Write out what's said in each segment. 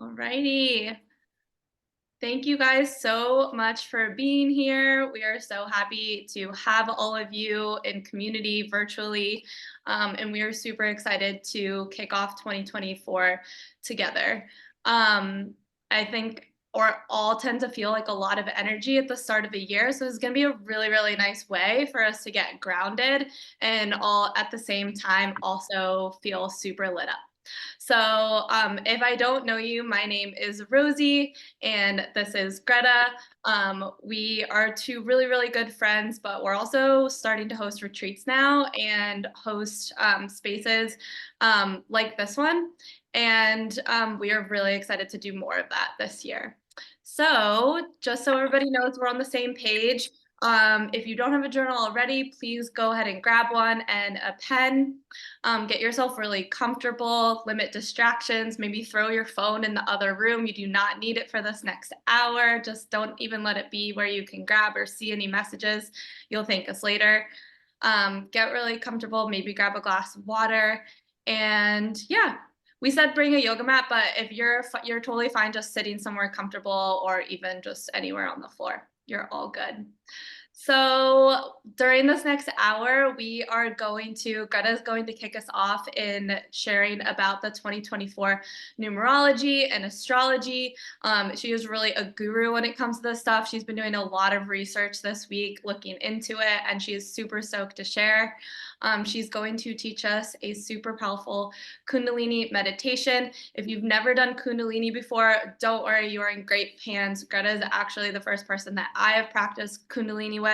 Alrighty. Thank you guys so much for being here. We are so happy to have all of you in community virtually. And we are super excited to kick off 2024 together. I think or all tend to feel like a lot of energy at the start of a year. So it's going to be a really, really nice way for us to get grounded and all at the same time also feel super lit up. So, if I don't know you, my name is Rosie, and this is Greta. We are two really, really good friends, but we're also starting to host retreats now and host spaces like this one. And we are really excited to do more of that this year. So, just so everybody knows we're on the same page, if you don't have a journal already, please go ahead and grab one and a pen. Get yourself really comfortable, limit distractions, maybe throw your phone in the other room. You do not need it for this next hour. Just don't even let it be where you can grab or see any messages. You'll thank us later. Get really comfortable, maybe grab a glass of water. And yeah, we said bring a yoga mat, but if you're totally fine just sitting somewhere comfortable or even just anywhere on the floor. You're all good. So during this next hour, Greta is going to kick us off in sharing about the 2024 numerology and astrology. She is really a guru when it comes to this stuff. She's been doing a lot of research this week looking into it, and she is super stoked to share. She's going to teach us a super powerful kundalini meditation. If you've never done kundalini before, don't worry, you are in great hands. Greta is actually the first person that I have practiced kundalini with.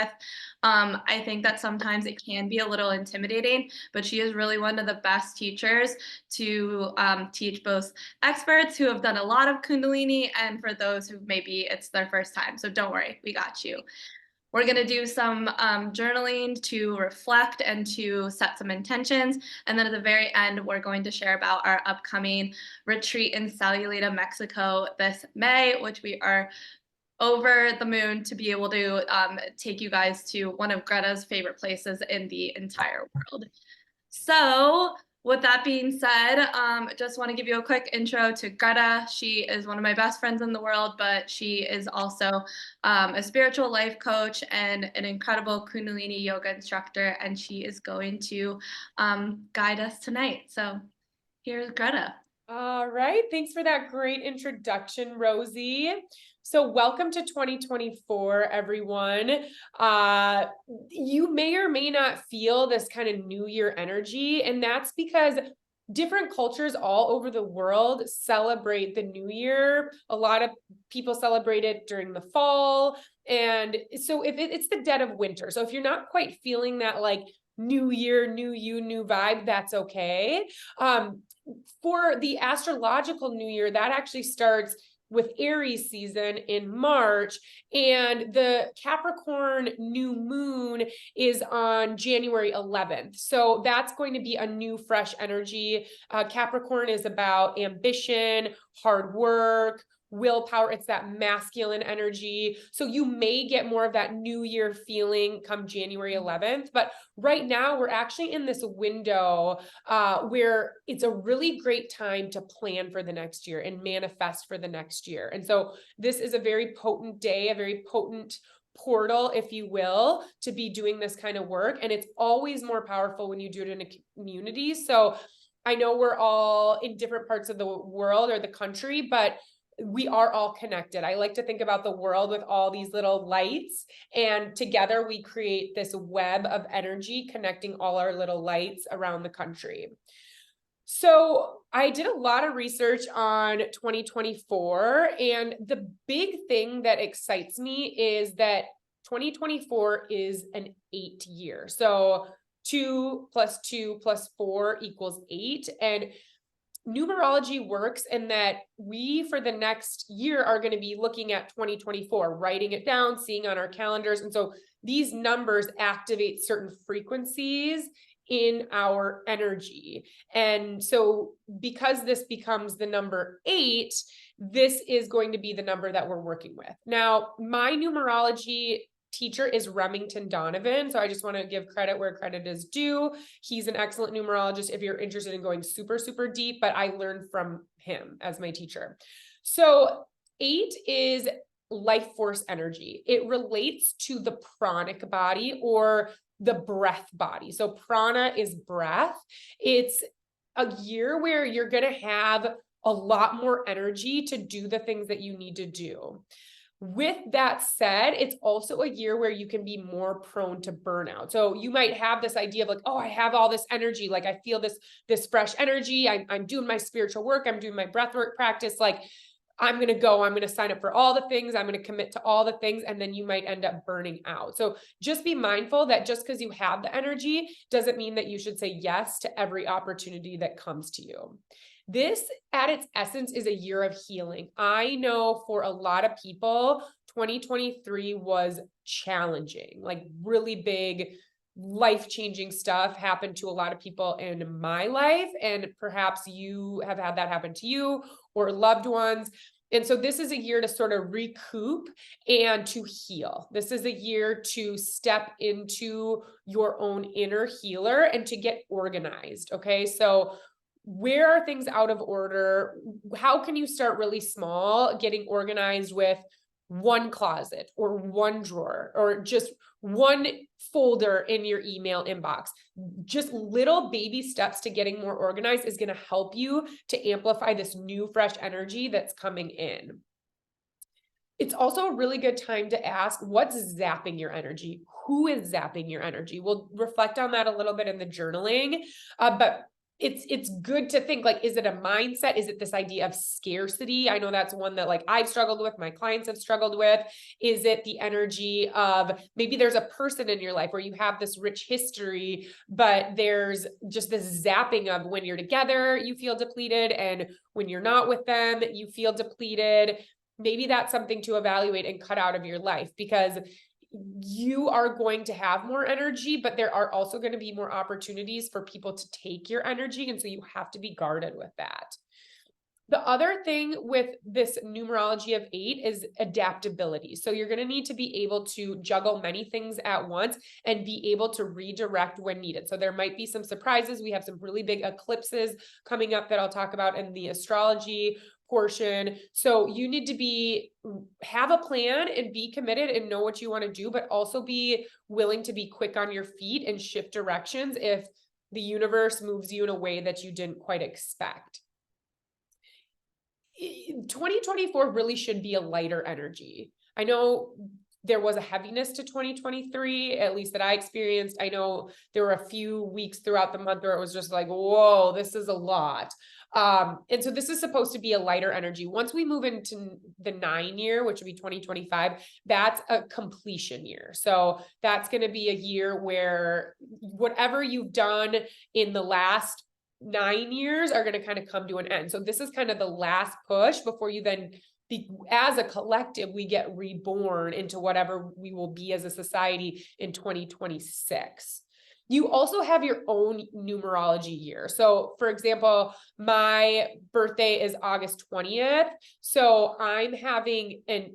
I think that sometimes it can be a little intimidating, but she is really one of the best teachers to teach both experts who have done a lot of kundalini and for those who maybe it's their first time. So don't worry, we got you. We're going to do some journaling to reflect and to set some intentions. And then at the very end, we're going to share about our upcoming retreat in Sayulita, Mexico this May, which we are over the moon to be able to take you guys to one of Greta's favorite places in the entire world. So with that being said, just want to give you a quick intro to Greta. She is one of my best friends in the world, but she is also a spiritual life coach and an incredible Kundalini yoga instructor, and she is going to guide us tonight. So here's Greta. All right. Thanks for that great introduction, Rosie. So welcome to 2024, everyone. You may or may not feel this kind of New Year energy, and that's because different cultures all over the world celebrate the New Year. A lot of people celebrate it during the fall. And so if it's the dead of winter. So if you're not quite feeling that like New Year, new you, new vibe, that's okay. For the astrological New Year, that actually starts with Aries season in March, and the Capricorn new moon is on January 11th. So that's going to be a new, fresh energy. Capricorn is about ambition, hard work, willpower. It's that masculine energy. So you may get more of that new year feeling come January 11th. But right now we're actually in this window where it's a really great time to plan for the next year and manifest for the next year. And so this is a very potent day, a very potent portal, if you will, to be doing this kind of work. And it's always more powerful when you do it in a community. So I know we're all in different parts of the world or the country, but we are all connected. I like to think about the world with all these little lights, and together we create this web of energy connecting all our little lights around the country. So I did a lot of research on 2024, and the big thing that excites me is that 2024 is an 8 year. So 2 + 2 + 4 = 8. And numerology works in that we, for the next year, are going to be looking at 2024, writing it down, seeing on our calendars. And so these numbers activate certain frequencies in our energy. And so because this becomes the number 8, this is going to be the number that we're working with. Now, my numerology teacher is Remington Donovan. So I just want to give credit where credit is due. He's an excellent numerologist if you're interested in going super, super deep, but I learned from him as my teacher. So 8 is life force energy. It relates to the pranic body or the breath body. So prana is breath. It's a year where you're going to have a lot more energy to do the things that you need to do. With that said, it's also a year where you can be more prone to burnout. So you might have this idea of like, oh, I have all this energy. Like I feel this fresh energy. I'm doing my spiritual work. I'm doing my breath work practice. Like I'm going to sign up for all the things. I'm going to commit to all the things. And then you might end up burning out. So just be mindful that just because you have the energy doesn't mean that you should say yes to every opportunity that comes to you. This, at its essence, is a year of healing. I know for a lot of people, 2023 was challenging, like really big, life-changing stuff happened to a lot of people in my life. And perhaps you have had that happen to you or loved ones. And so this is a year to sort of recoup and to heal. This is a year to step into your own inner healer and to get organized. Okay. So where are things out of order? How can you start really small, getting organized with one closet or one drawer or just one folder in your email inbox? Just little baby steps to getting more organized is going to help you to amplify this new fresh energy that's coming in. It's also a really good time to ask what's zapping your energy? Who is zapping your energy? We'll reflect on that a little bit in the journaling, but it's good to think like, is it a mindset? Is it this idea of scarcity? I know that's one that like I've struggled with, my clients have struggled with. Is it the energy of maybe there's a person in your life where you have this rich history, but there's just this zapping of when you're together, you feel depleted, and when you're not with them, you feel depleted. Maybe that's something to evaluate and cut out of your life, because you are going to have more energy, but there are also going to be more opportunities for people to take your energy. And so you have to be guarded with that. The other thing with this numerology of 8 is adaptability. So you're going to need to be able to juggle many things at once and be able to redirect when needed. So there might be some surprises. We have some really big eclipses coming up that I'll talk about in the astrology portion. So you need to have a plan and be committed and know what you want to do, but also be willing to be quick on your feet and shift directions if the universe moves you in a way that you didn't quite expect. 2024 really should be a lighter energy. I know there was a heaviness to 2023, at least that I experienced. I know there were a few weeks throughout the month where it was just like, whoa, this is a lot. And so this is supposed to be a lighter energy. Once we move into the 9 year, which would be 2025, that's a completion year. So that's going to be a year where whatever you've done in the last 9 years are going to kind of come to an end. So this is kind of the last push before you then as a collective, we get reborn into whatever we will be as a society in 2026. You also have your own numerology year. So for example, my birthday is August 20th. So I'm having an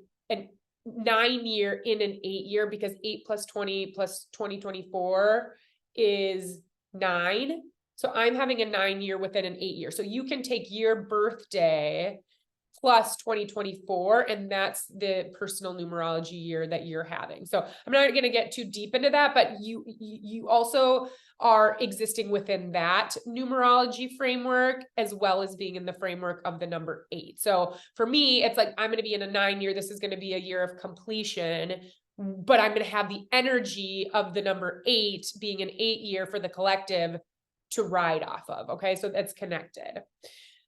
9 year in an 8 year, because 8 plus 20 plus 2024 is 9. So I'm having a 9 year within an 8 year. So you can take your birthday plus 2024, and that's the personal numerology year that you're having. So I'm not going to get too deep into that, but you also are existing within that numerology framework, as well as being in the framework of the number 8. So for me, it's like, I'm going to be in a 9 year. This is going to be a year of completion, but I'm going to have the energy of the number 8 being an 8 year for the collective to ride off of. Okay. So that's connected.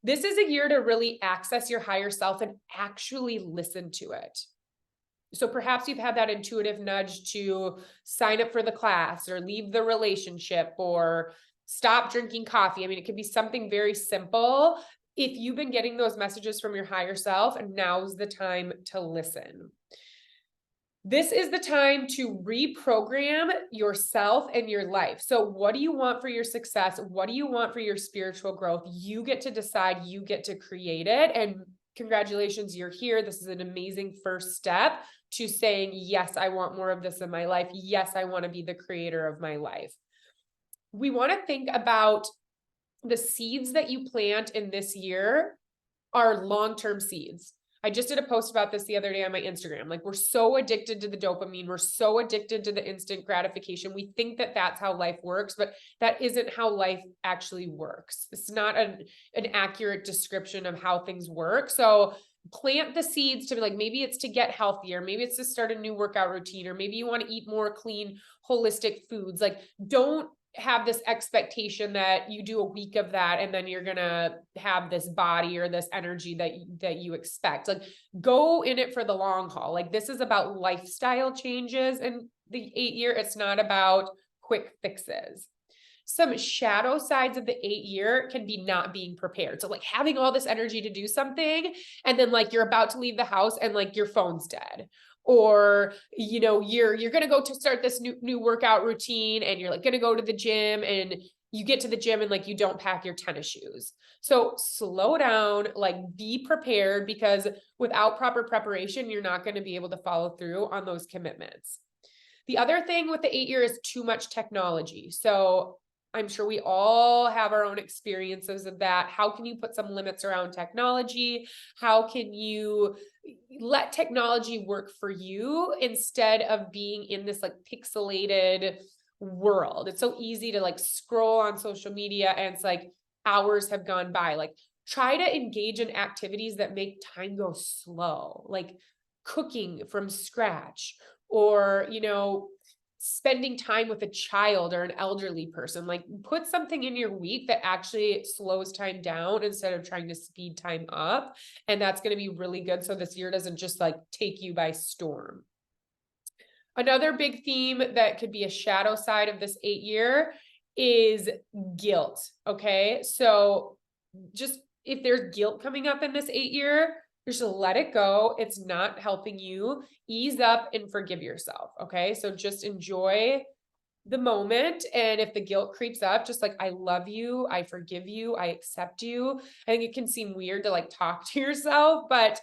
This is a year to really access your higher self and actually listen to it. So perhaps you've had that intuitive nudge to sign up for the class or leave the relationship or stop drinking coffee. I mean, it could be something very simple. If you've been getting those messages from your higher self, and now's the time to listen. This is the time to reprogram yourself and your life. So what do you want for your success? What do you want for your spiritual growth? You get to decide, you get to create it. And congratulations, you're here. This is an amazing first step to saying, yes, I want more of this in my life. Yes, I want to be the creator of my life. We want to think about the seeds that you plant in this year are long-term seeds. I just did a post about this the other day on my Instagram. Like, we're so addicted to the dopamine. We're so addicted to the instant gratification. We think that that's how life works, but that isn't how life actually works. It's not an accurate description of how things work. So plant the seeds to be like, maybe it's to get healthier. Maybe it's to start a new workout routine, or maybe you want to eat more clean, holistic foods. Like, don't have this expectation that you do a week of that and then you're going to have this body or this energy that you expect. Like, go in it for the long haul. Like, this is about lifestyle changes in the 8-year. It's not about quick fixes. Some shadow sides of the 8-year can be not being prepared. So like having all this energy to do something, and then like you're about to leave the house and like your phone's dead, or you're going to go to start this new workout routine, and you're like going to go to the gym, and you get to the gym and like you don't pack your tennis shoes. So slow down, like be prepared, because without proper preparation, you're not going to be able to follow through on those commitments. The other thing with the 8-year is too much technology. So I'm sure we all have our own experiences of that. How can you put some limits around technology? How can you let technology work for you instead of being in this like pixelated world? It's so easy to like scroll on social media and it's like hours have gone by. Like, try to engage in activities that make time go slow, like cooking from scratch, or spending time with a child or an elderly person. Like, put something in your week that actually slows time down instead of trying to speed time up. And that's going to be really good. So this year doesn't just like take you by storm. Another big theme that could be a shadow side of this 8-year is guilt. Okay. So just if there's guilt coming up in this 8-year, just let it go. It's not helping you. Ease up and forgive yourself. Okay. So just enjoy the moment. And if the guilt creeps up, just like, I love you, I forgive you, I accept you. I think it can seem weird to like talk to yourself, but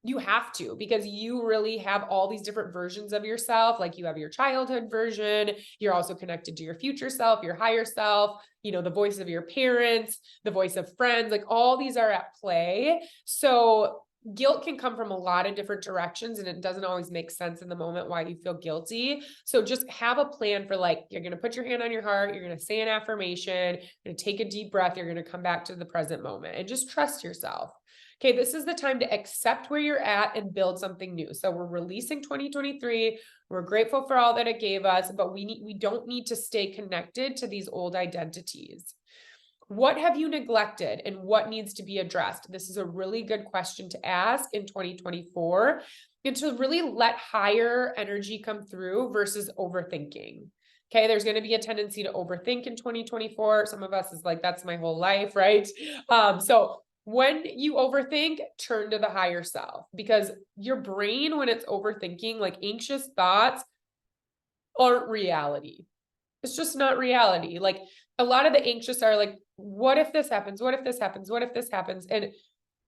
you have to, because you really have all these different versions of yourself. Like, you have your childhood version. You're also connected to your future self, your higher self, the voice of your parents, the voice of friends, like all these are at play. So guilt can come from a lot of different directions, and it doesn't always make sense in the moment why you feel guilty. So just have a plan for, like, you're going to put your hand on your heart. You're going to say an affirmation, you're going to take a deep breath. You're going to come back to the present moment and just trust yourself. Okay, this is the time to accept where you're at and build something new. So we're releasing 2023. We're grateful for all that it gave us, but we don't need to stay connected to these old identities. What have you neglected and what needs to be addressed? This is a really good question to ask in 2024, and to really let higher energy come through versus overthinking. Okay, there's going to be a tendency to overthink in 2024. Some of us is like, that's my whole life, right? So when you overthink, turn to the higher self, because your brain, when it's overthinking, like anxious thoughts aren't reality. It's just not reality. Like, a lot of the anxious are like, what if this happens? What if this happens? What if this happens? And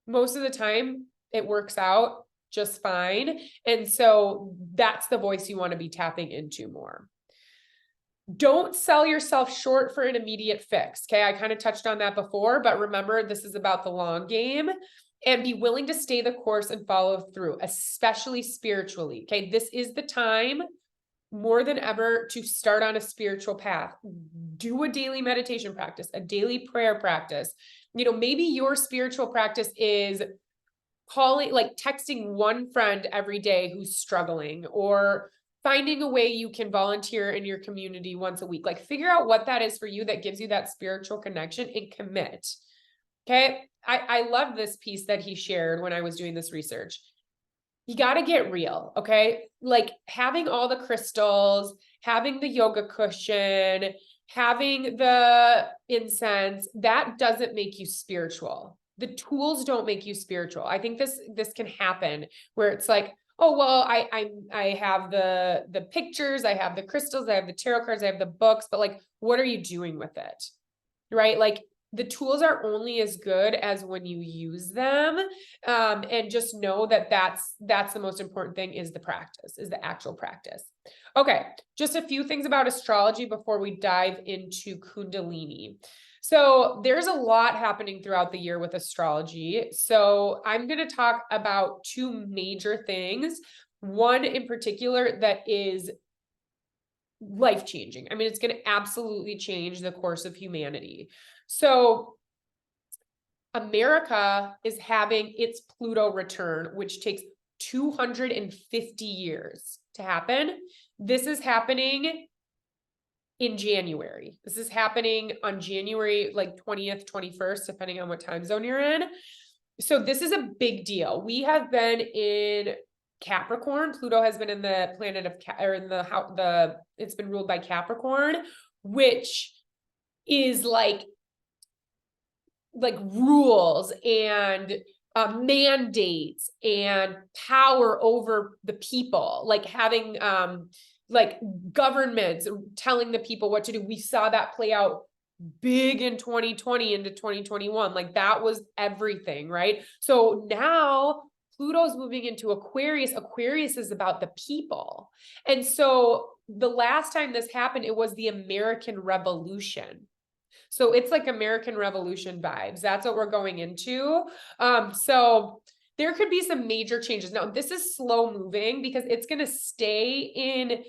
most of the time it works out just fine. And so that's the voice you want to be tapping into more. Don't sell yourself short for an immediate fix. Okay. I kind of touched on that before, but remember, this is about the long game, and be willing to stay the course and follow through, especially spiritually. Okay. This is the time more than ever to start on a spiritual path. Do a daily meditation practice, a daily prayer practice. Maybe your spiritual practice is calling, like texting one friend every day who's struggling, or finding a way you can volunteer in your community once a week. Like, figure out what that is for you that gives you that spiritual connection and commit. Okay. I love this piece that he shared when I was doing this research. You got to get real. Okay. Like, having all the crystals, having the yoga cushion, having the incense, that doesn't make you spiritual. The tools don't make you spiritual. I think this can happen where it's like, oh, well, I have the pictures, I have the crystals, I have the tarot cards, I have the books, but like, what are you doing with it? Right? Like, the tools are only as good as when you use them. And just know that that's the most important thing, is the practice, is the actual practice. Okay. Just a few things about astrology before we dive into kundalini. So there's a lot happening throughout the year with astrology. So I'm going to talk about two major things. One in particular that is life-changing. I mean, it's going to absolutely change the course of humanity. So America is having its Pluto return, which takes 250 years to happen. This is happening in January. This is happening on January like 20th, 21st, depending on what time zone you're in. So this is a big deal. We have been in Capricorn. Pluto has been in the planet of or in the it's been ruled by Capricorn, which is like rules and mandates and power over the people, like having like governments telling the people what to do. We saw that play out big in 2020 into 2021. Like that was everything, right? So now Pluto's moving into Aquarius. Aquarius is about the people. And so the last time this happened, it was the American Revolution. So it's like American Revolution vibes. That's what we're going into. So there could be some major changes. Now, this is slow moving because it's going to stay in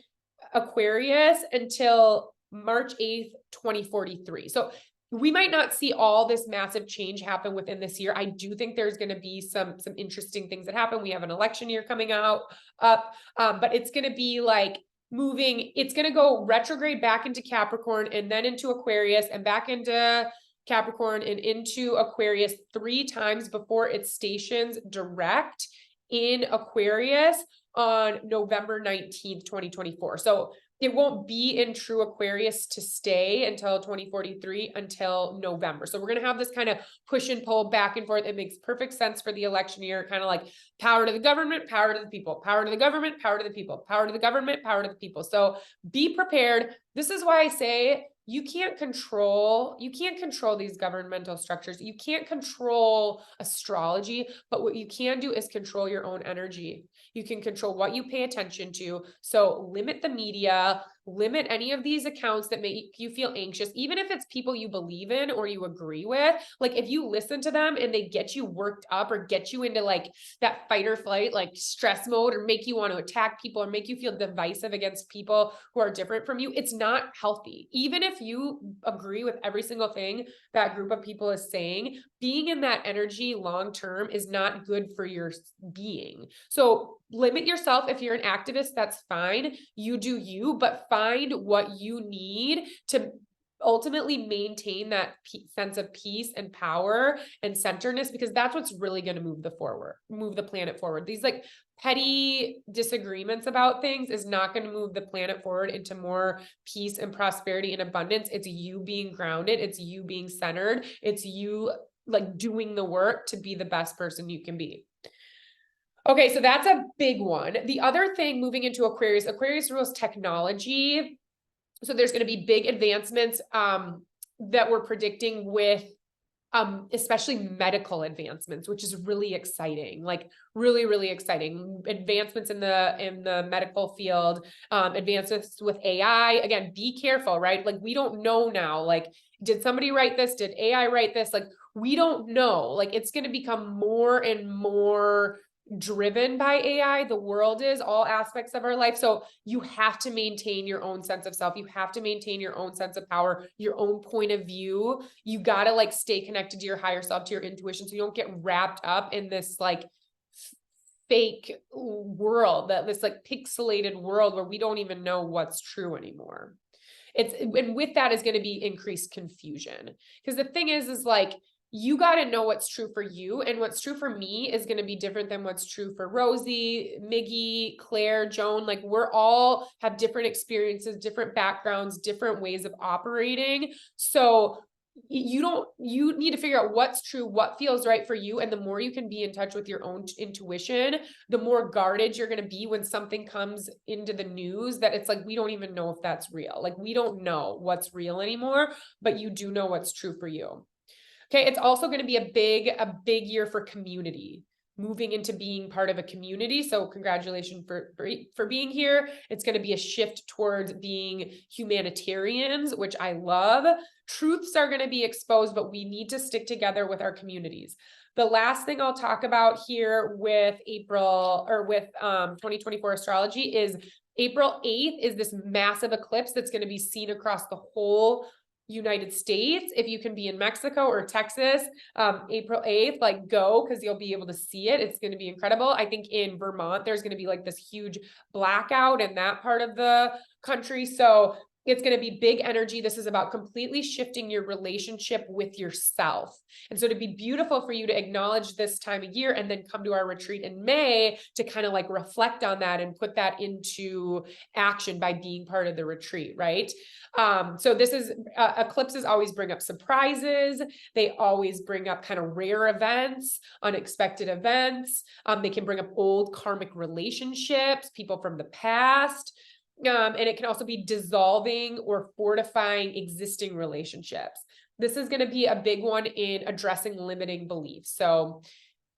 Aquarius until March 8th, 2043. So we might not see all this massive change happen within this year. I do think there's going to be some interesting things that happen. We have an election year coming up, but it's going to be like moving. It's going to go retrograde back into Capricorn and then into Aquarius and back into Capricorn and into Aquarius 3 times before it stations direct in Aquarius on November 19th, 2024. So it won't be in true Aquarius to stay until 2043 until November. So we're going to have this kind of push and pull back and forth. It makes perfect sense for the election year, kind of like power to the government, power to the people, power to the government, power to the people, power to the government, power to the people. So be prepared. This is why I say you can't control these governmental structures. You can't control astrology, but what you can do is control your own energy. You can control what you pay attention to. So limit the media, limit any of these accounts that make you feel anxious, even if it's people you believe in or you agree with. Like if you listen to them and they get you worked up or get you into like that fight or flight, like stress mode, or make you want to attack people or make you feel divisive against people who are different from you, it's not healthy. Even if you agree with every single thing that group of people is saying, being in that energy long term is not good for your being. So limit yourself. If you're an activist, that's fine. You do you, but find what you need to ultimately maintain that sense of peace and power and centeredness, because that's what's really going to move the planet forward. These like petty disagreements about things is not going to move the planet forward into more peace and prosperity and abundance. It's you being grounded. It's you being centered. It's you like doing the work to be the best person you can be. Okay, so that's a big one. The other thing moving into Aquarius rules technology. So there's going to be big advancements that we're predicting with especially medical advancements, which is really exciting, like really, really exciting advancements in the medical field, advancements with AI. Again, be careful, right? Like we don't know now, like, did somebody write this? Did AI write this? Like, we don't know, like it's going to become more and more driven by AI. The world is all aspects of our life. So you have to maintain your own sense of self. You have to maintain your own sense of power, your own point of view. You got to like stay connected to your higher self, to your intuition. So you don't get wrapped up in this like fake world, that this like pixelated world where we don't even know what's true anymore. And with that is going to be increased confusion. Because the thing is like, you got to know what's true for you, and what's true for me is going to be different than what's true for Rosie, Miggy, Claire, Joan. Like we're all have different experiences, different backgrounds, different ways of operating. So you need to figure out what's true, what feels right for you. And the more you can be in touch with your own intuition, the more guarded you're going to be when something comes into the news that it's like, we don't even know if that's real. Like we don't know what's real anymore, but you do know what's true for you. Okay, it's also going to be a big year for community. moving into being part of a community. So congratulations for being here. It's going to be a shift towards being humanitarians, which I love. Truths are going to be exposed, but we need to stick together with our communities. The last thing I'll talk about here with April or with 2024 astrology is April 8th is this massive eclipse that's going to be seen across the whole United States. If you can be in Mexico or Texas, April 8th, like go, because you'll be able to see it. It's going to be incredible. I think in Vermont, there's going to be like this huge blackout in that part of the country. So it's going to be big energy. This is about completely shifting your relationship with yourself. And so to be beautiful for you to acknowledge this time of year and then come to our retreat in May to kind of like reflect on that and put that into action by being part of the retreat, right? So this is eclipses always bring up surprises. They always bring up kind of rare events, unexpected events. They can bring up old karmic relationships, people from the past. And it can also be dissolving or fortifying existing relationships. This is going to be a big one in addressing limiting beliefs. So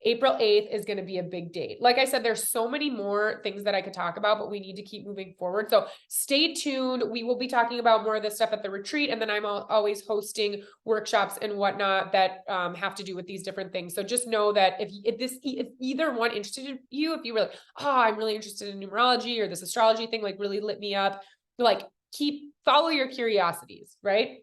April 8th is going to be a big date. Like I said, there's so many more things that I could talk about, but we need to keep moving forward. So stay tuned. We will be talking about more of this stuff at the retreat. And then I'm always hosting workshops and whatnot that have to do with these different things. So just know that if either one interested you, if you were like, oh, I'm really interested in numerology or this astrology thing, like really lit me up, like follow your curiosities, right?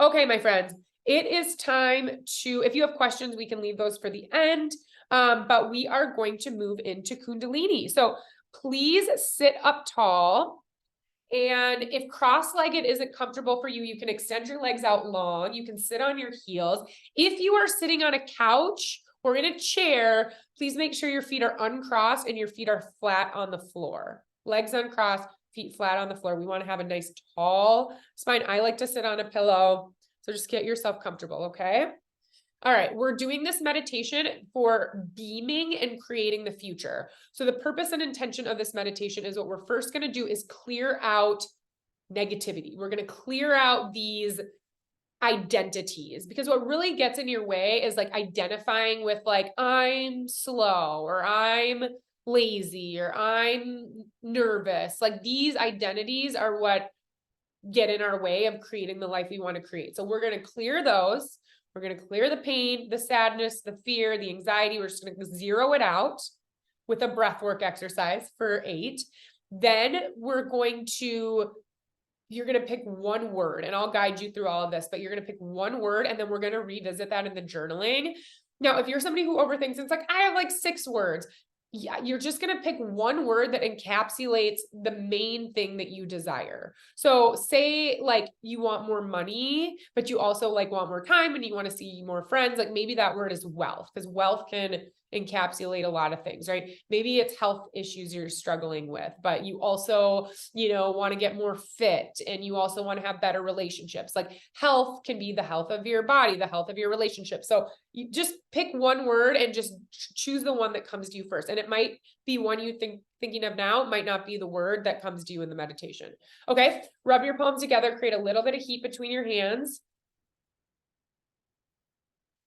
Okay, my friends. It is time to, if you have questions, we can leave those for the end, but we are going to move into Kundalini. So please sit up tall. And if cross-legged isn't comfortable for you, you can extend your legs out long. You can sit on your heels. If you are sitting on a couch or in a chair, please make sure your feet are uncrossed and your feet are flat on the floor. Legs uncrossed, feet flat on the floor. We want to have a nice tall spine. I like to sit on a pillow. So just get yourself comfortable, okay? All right, we're doing this meditation for beaming and creating the future. So the purpose and intention of this meditation is what we're first going to do is clear out negativity. We're going to clear out these identities because what really gets in your way is like identifying with like, I'm slow or I'm lazy or I'm nervous. Like these identities are what get in our way of creating the life we want to create. So we're going to clear those. We're going to clear the pain, the sadness, the fear, the anxiety. We're just going to zero it out with a breath work exercise for 8. Then you're going to pick one word, and I'll guide you through all of this, but you're going to pick one word and then we're going to revisit that in the journaling. Now, if you're somebody who overthinks, it's like, I have like 6 words. Yeah, you're just going to pick one word that encapsulates the main thing that you desire. So say like you want more money, but you also like want more time and you want to see more friends. Like maybe that word is wealth, because wealth can encapsulate a lot of things, right? Maybe it's health issues you're struggling with, but you also, want to get more fit and you also want to have better relationships. Like health can be the health of your body, the health of your relationship. So you just pick one word and just choose the one that comes to you first. And it might be one you thinking of now, it might not be the word that comes to you in the meditation. Okay. Rub your palms together, create a little bit of heat between your hands.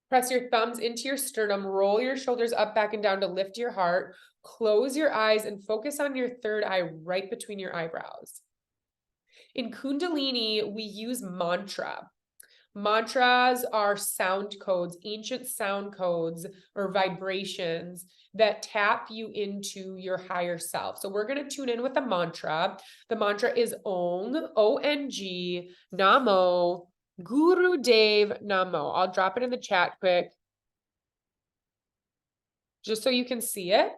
Press your thumbs into your sternum, roll your shoulders up, back, and down to lift your heart. Close your eyes and focus on your third eye right between your eyebrows. In Kundalini, we use mantra. Mantras are sound codes, ancient sound codes or vibrations that tap you into your higher self. So we're going to tune in with a mantra. The mantra is Ong, O-N-G, Namo, Guru Dev Namo. I'll drop it in the chat quick, just so you can see it.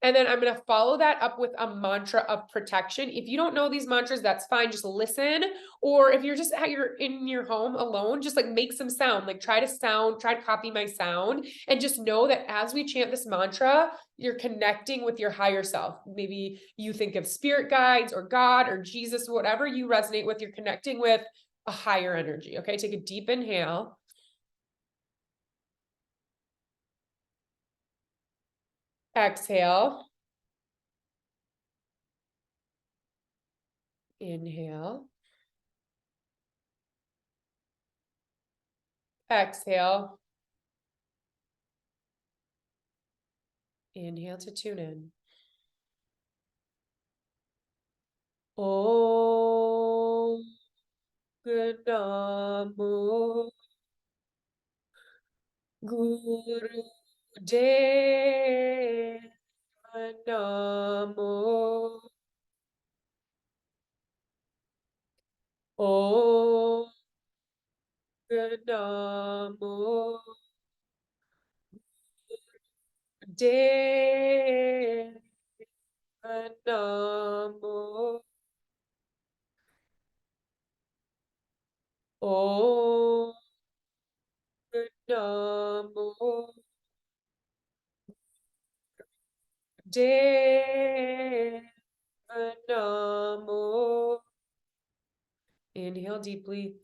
And then I'm going to follow that up with a mantra of protection. If you don't know these mantras, that's fine. Just listen. Or if you're just you're in your home alone, just like make some sound, like try to copy my sound and just know that as we chant this mantra, you're connecting with your higher self. Maybe you think of spirit guides or God or Jesus, whatever you resonate with, you're connecting with a higher energy. Okay. Take a deep inhale. Exhale. Inhale. Exhale. Inhale to tune in. Om Namo Guru Deva Namo Om Namo Deva Namo Om Namo Deva Namo. Inhale deeply.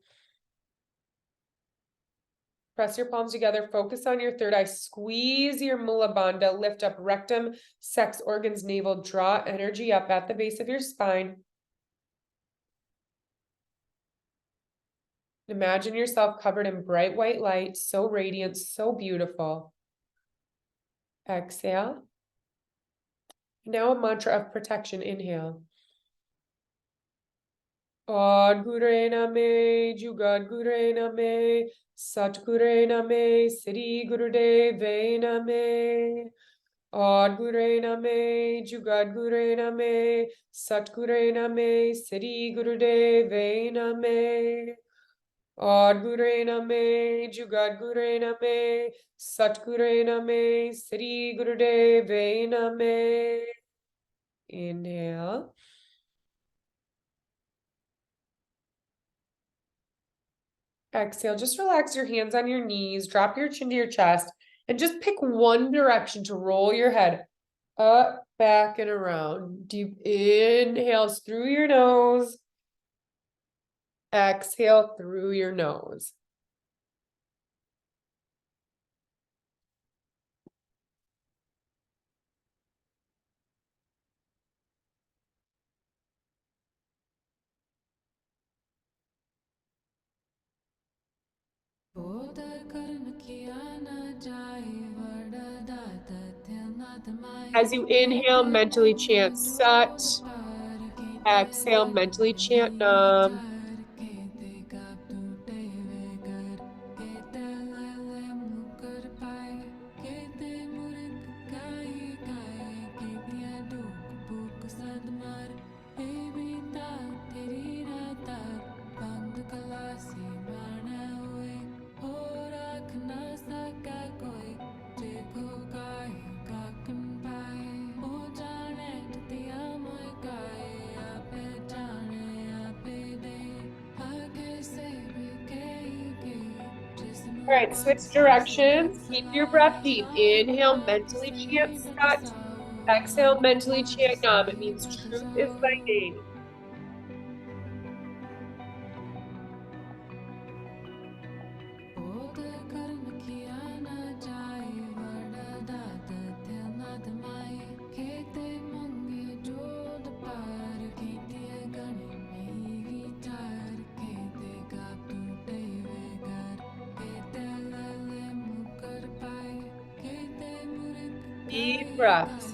Press your palms together. Focus on your third eye. Squeeze your Mula Bandha. Lift up rectum, sex organs, navel. Draw energy up at the base of your spine. Imagine yourself covered in bright white light, so radiant, so beautiful. Exhale. Now a mantra of protection. Inhale. Adgure Name, Jugad Gure Name, Satgure Name, Siddhi Gurudeve Name. Adgure Name, Jugad Gure Name, Satgure Name, Siddhi Gurudeve Name. Adgure Name, Jugad Gure Name, Satgure Name, Siddhi Gurudeve Name. Inhale. Exhale, just relax your hands on your knees, drop your chin to your chest, and just pick one direction to roll your head up, back, and around. Deep inhales through your nose. Exhale through your nose. As you inhale, mentally chant Sat. Exhale, mentally chant Nam. All right, switch directions. Keep your breath deep. Inhale, mentally chant Sat. Exhale, mentally chant Nam. It means truth is thy name. Deep breaths.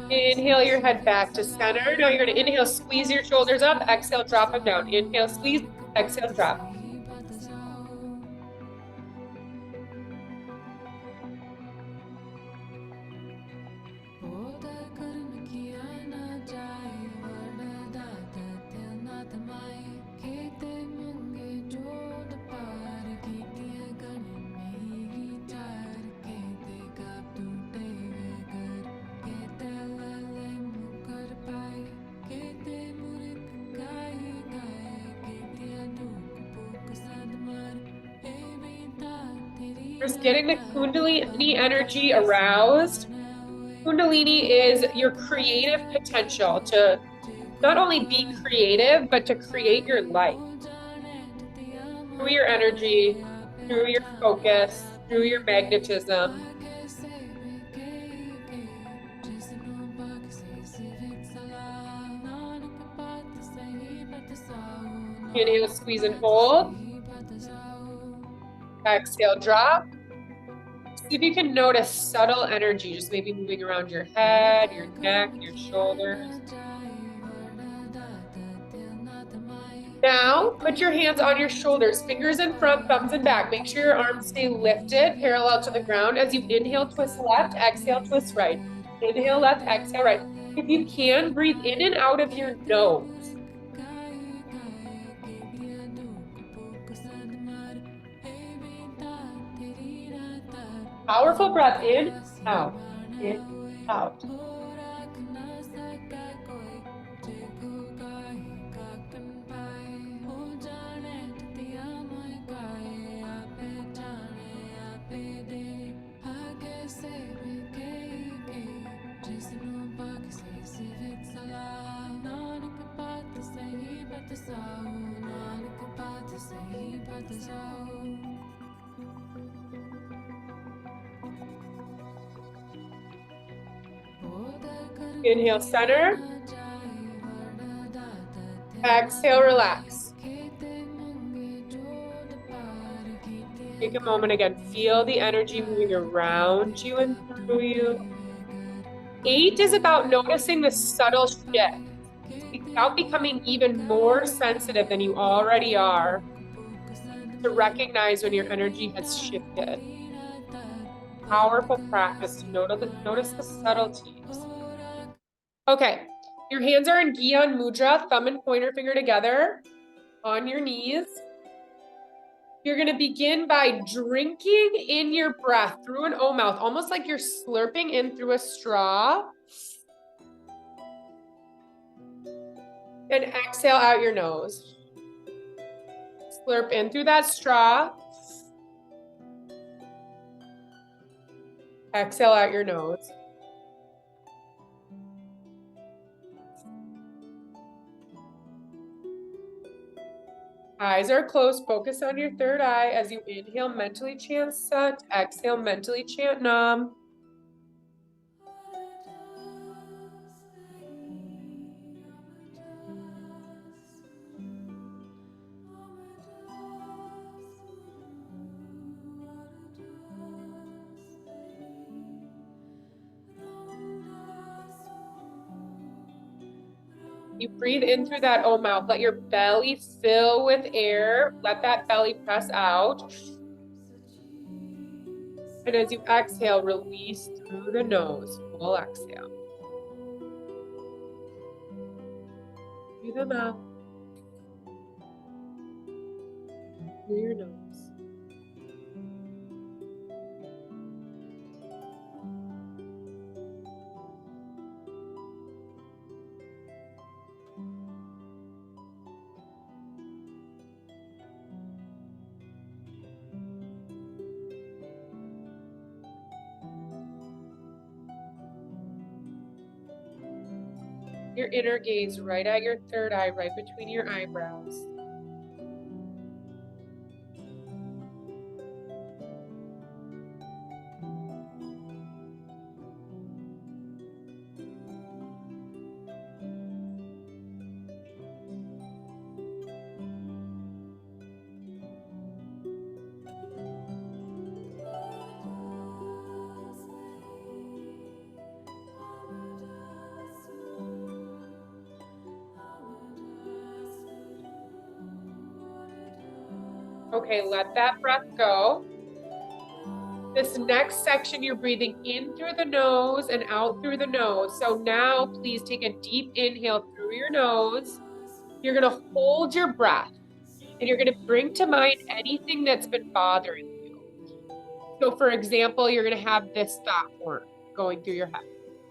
Inhale your head back to center. Now you're going to inhale, squeeze your shoulders up. Exhale, drop them down. Inhale, squeeze. Exhale, drop. Just getting the kundalini energy aroused. Kundalini is your creative potential to not only be creative, but to create your life through your energy, through your focus, through your magnetism. Inhale, squeeze and hold. Exhale, drop. See if you can notice subtle energy, just maybe moving around your head, your neck, your shoulders. Now, put your hands on your shoulders, fingers in front, thumbs in back. Make sure your arms stay lifted, parallel to the ground. As you inhale, twist left, exhale, twist right. Inhale left, exhale right. If you can, breathe in and out of your nose. Powerful breath in, out, out. Inhale, center. Exhale, relax. Take a moment again. Feel the energy moving around you and through you. 8 is about noticing the subtle shift. It's about becoming even more sensitive than you already are to recognize when your energy has shifted. Powerful practice to notice the subtleties. Okay, your hands are in Gyan Mudra, thumb and pointer finger together on your knees. You're going to begin by drinking in your breath through an O mouth, almost like you're slurping in through a straw. And exhale out your nose. Slurp in through that straw. Exhale out your nose. Eyes are closed. Focus on your third eye. As you inhale, mentally chant Sat. Exhale, mentally chant Nam. You breathe in through that O mouth. Let your belly fill with air. Let that belly press out. And as you exhale, release through the nose. Full exhale. Through the mouth. Through your nose. Your inner gaze right at your third eye, right between your eyebrows. Okay, let that breath go. This next section, you're breathing in through the nose and out through the nose. So now please take a deep inhale through your nose. You're going to hold your breath and you're going to bring to mind anything that's been bothering you. So for example, you're going to have this thought form going through your head.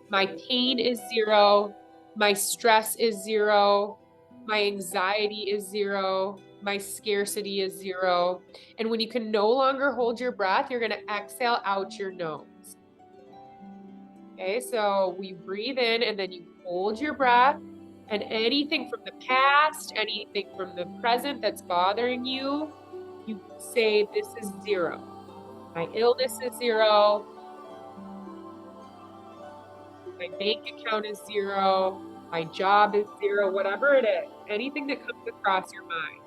My pain is 0. My stress is 0. My anxiety is 0. My scarcity is 0. And when you can no longer hold your breath, you're going to exhale out your nose. Okay, so we breathe in and then you hold your breath. And anything from the past, anything from the present that's bothering you, you say this is 0. My illness is 0. My bank account is 0. My job is 0, whatever it is, anything that comes across your mind.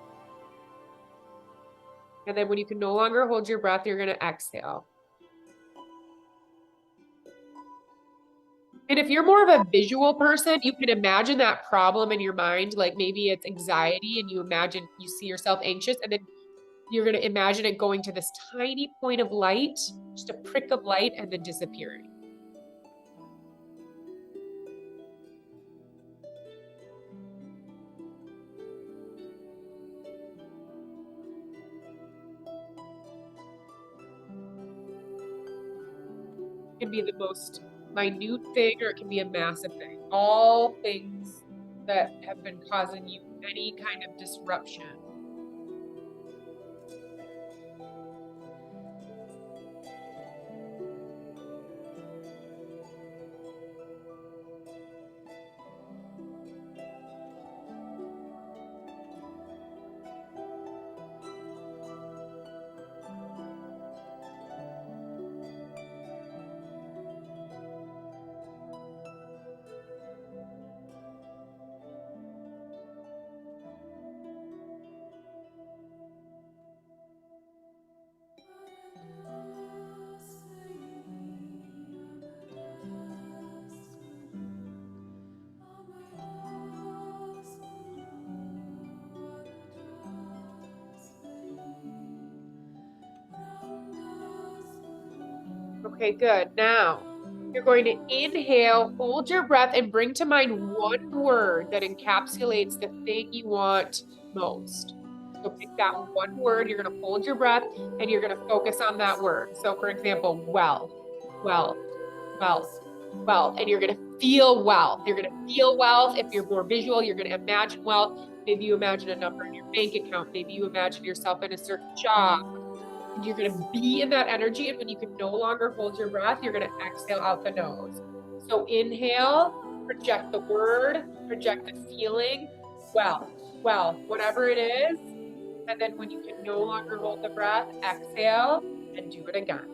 And then when you can no longer hold your breath, you're going to exhale. And if you're more of a visual person, you can imagine that problem in your mind, like maybe it's anxiety and you imagine you see yourself anxious, and then you're going to imagine it going to this tiny point of light, just a prick of light, and then disappearing. It can be the most minute thing or it can be a massive thing. All things that have been causing you any kind of disruption. Okay, good. Now you're going to inhale, hold your breath, and bring to mind one word that encapsulates the thing you want most. So pick that one word, you're going to hold your breath, and you're going to focus on that word. So for example, wealth, wealth, wealth, wealth, and you're going to feel wealth. You're going to feel wealth. If you're more visual, you're going to imagine wealth. Maybe you imagine a number in your bank account. Maybe you imagine yourself in a certain job. And you're going to be in that energy. And when you can no longer hold your breath, you're going to exhale out the nose. So inhale, project the word, project the feeling, wealth, wealth, whatever it is. And then when you can no longer hold the breath, exhale and do it again.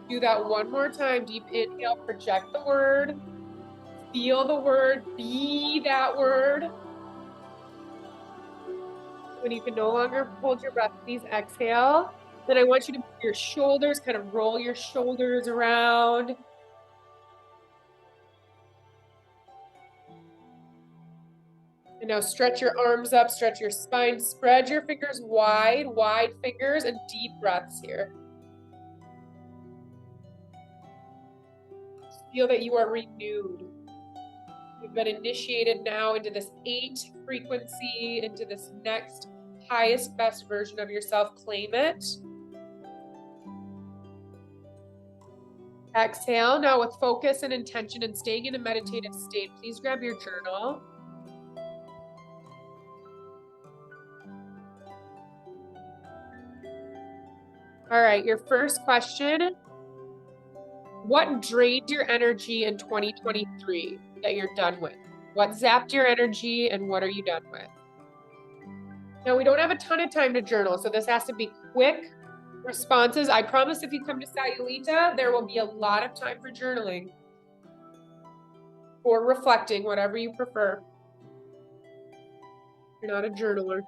Do that one more time. Deep inhale, project the word, feel the word, be that word. When you can no longer hold your breath, please exhale. Then I want you to move your shoulders, kind of roll your shoulders around. And now stretch your arms up, stretch your spine, spread your fingers wide, wide fingers, and deep breaths here. Feel that you are renewed. You've been initiated now into this 8 frequency, into this next highest, best version of yourself. Claim it. Exhale. Now with focus and intention and staying in a meditative state, please grab your journal. All right, your first question. What drained your energy in 2023 that you're done with? What zapped your energy and what are you done with? Now, we don't have a ton of time to journal, so this has to be quick responses. I promise if you come to Sayulita, there will be a lot of time for journaling or reflecting, whatever you prefer. You're not a journaler.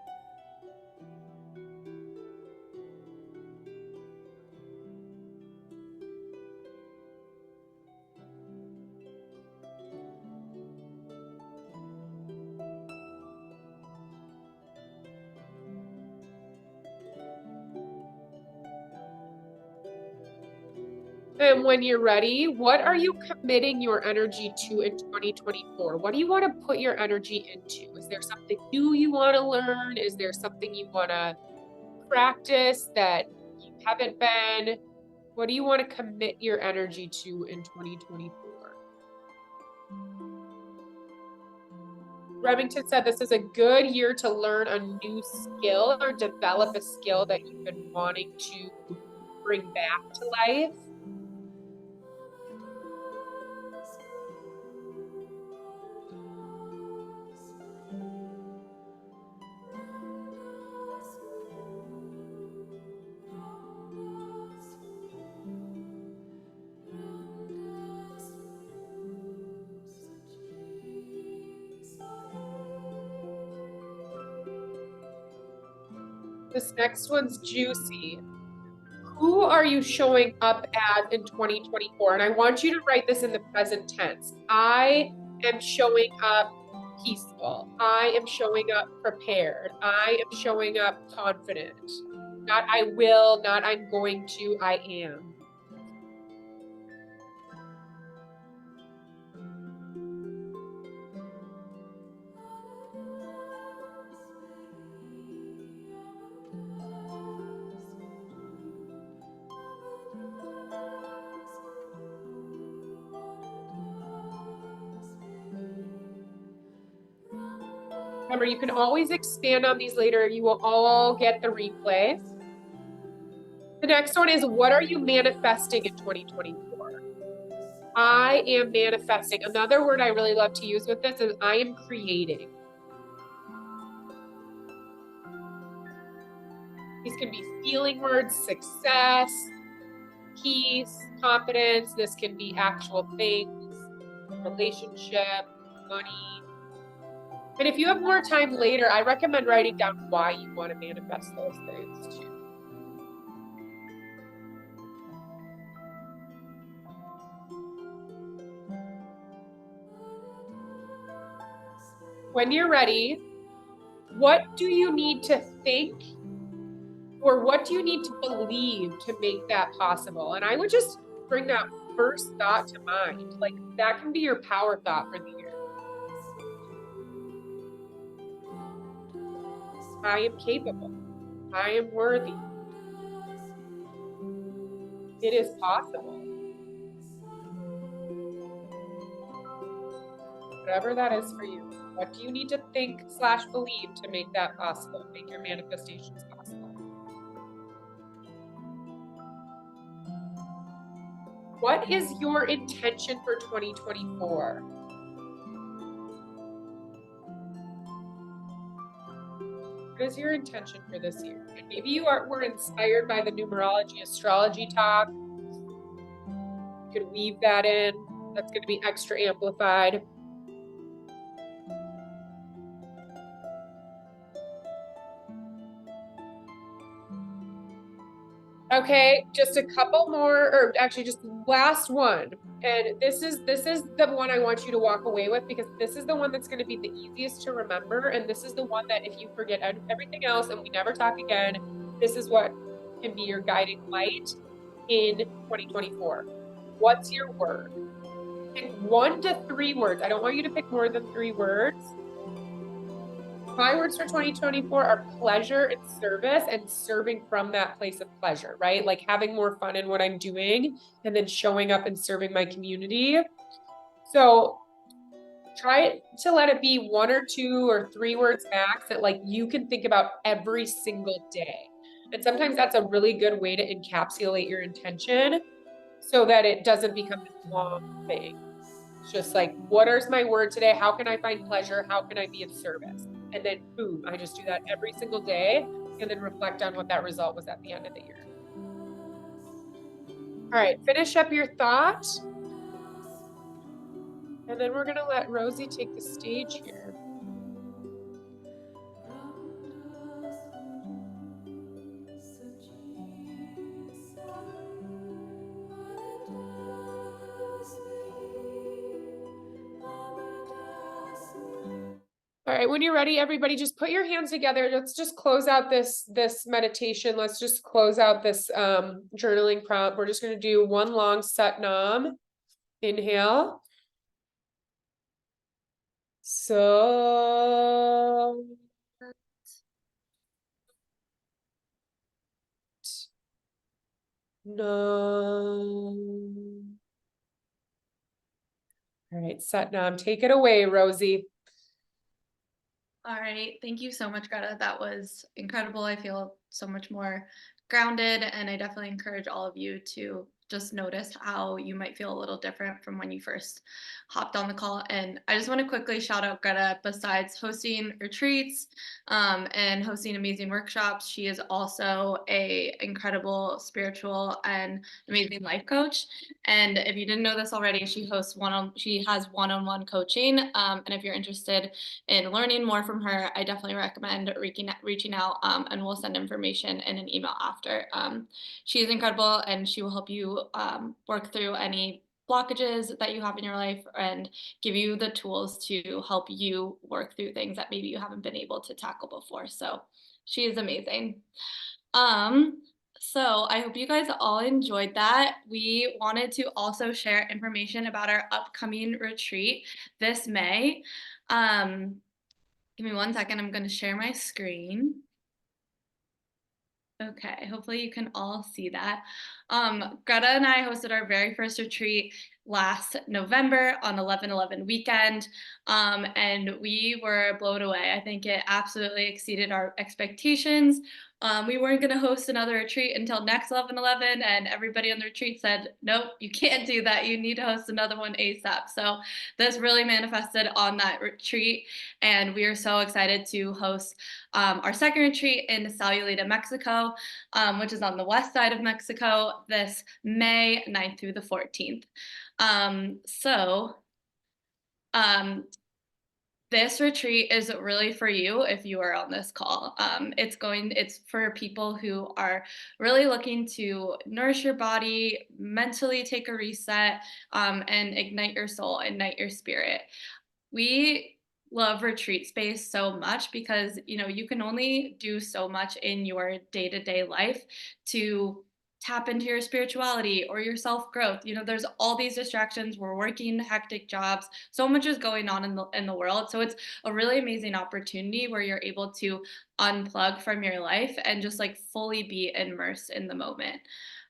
And when you're ready, what are you committing your energy to in 2024? What do you want to put your energy into? Is there something new you want to learn? Is there something you want to practice that you haven't been? What do you want to commit your energy to in 2024? Remington said this is a good year to learn a new skill or develop a skill that you've been wanting to bring back to life. This next one's juicy. Who are you showing up as in 2024? And I want you to write this in the present tense. I am showing up peaceful. I am showing up prepared. I am showing up confident. Not I will, not I'm going to, I am. Remember, you can always expand on these later. You will all get the replay. The next one is, what are you manifesting in 2024? I am manifesting. Another word I really love to use with this is I am creating. These can be feeling words, success, peace, confidence. This can be actual things, relationship, money. And if you have more time later, I recommend writing down why you want to manifest those things too. When you're ready, what do you need to think or what do you need to believe to make that possible? And I would just bring that first thought to mind. Like that can be your power thought for the year. I am capable. I am worthy. It is possible. Whatever that is for you. What do you need to think / believe to make that possible? Make your manifestations possible. What is your intention for 2024? What is your intention for this year? And maybe you were inspired by the numerology astrology talk. You could weave that in. That's going to be extra amplified. Okay, just a couple more, or actually just last one. And this is the one I want you to walk away with because this is the one that's going to be the easiest to remember. And this is the one that if you forget everything else and we never talk again, this is what can be your guiding light in 2024. What's your word? Pick 1 to 3 words. I don't want you to pick more than 3 words. My words for 2024 are pleasure and service and serving from that place of pleasure, right? Like having more fun in what I'm doing and then showing up and serving my community. So try to let it be 1 or 2 or 3 words max that like you can think about every single day. And sometimes that's a really good way to encapsulate your intention. so that it doesn't become this long thing. It's just like, what is my word today? How can I find pleasure? How can I be of service? And then boom, I just do that every single day and then reflect on what that result was at the end of the year. All right, finish up your thought. And then we're going to let Rosie take the stage here. All right, when you're ready, everybody, just put your hands together. Let's just close out this meditation. Let's just close out this journaling prompt. We're just going to do one long Sat Nam. Inhale. So no. All right, Sat Nam, take it away, Rosie. All right. Thank you so much, Greta. That was incredible. I feel so much more grounded, and I definitely encourage all of you to just notice how you might feel a little different from when you first hopped on the call. And I just want to quickly shout out Greta. Besides hosting retreats and hosting amazing workshops, she is also a incredible spiritual and amazing life coach. And if you didn't know this already, she has one-on-one coaching. And if you're interested in learning more from her, I definitely recommend reaching out, and we'll send information in an email after. She is incredible, and she will help you work through any blockages that you have in your life and give you the tools to help you work through things that maybe you haven't been able to tackle before. So she is amazing. So I hope you guys all enjoyed that. We wanted to also share information about our upcoming retreat this May. Give me one second. I'm going to share my screen. Okay, hopefully you can all see that. Greta and I hosted our very first retreat last November on 11/11 weekend, and we were blown away. I think it absolutely exceeded our expectations. We weren't going to host another retreat until next 11/11, and everybody on the retreat said, nope, you can't do that. You need to host another one ASAP. So this really manifested on that retreat, and we are so excited to host our second retreat in Sayulita, Mexico, which is on the west side of Mexico, this May 9th through the 14th. This retreat is really for you if you are on this call. It's for people who are really looking to nourish your body, mentally take a reset, and ignite your soul, ignite your spirit. We love retreat space so much because you can only do so much in your day-to-day life to tap into your spirituality or your self-growth. There's all these distractions. We're working hectic jobs. So much is going on in the world. So it's a really amazing opportunity where you're able to unplug from your life and just like fully be immersed in the moment.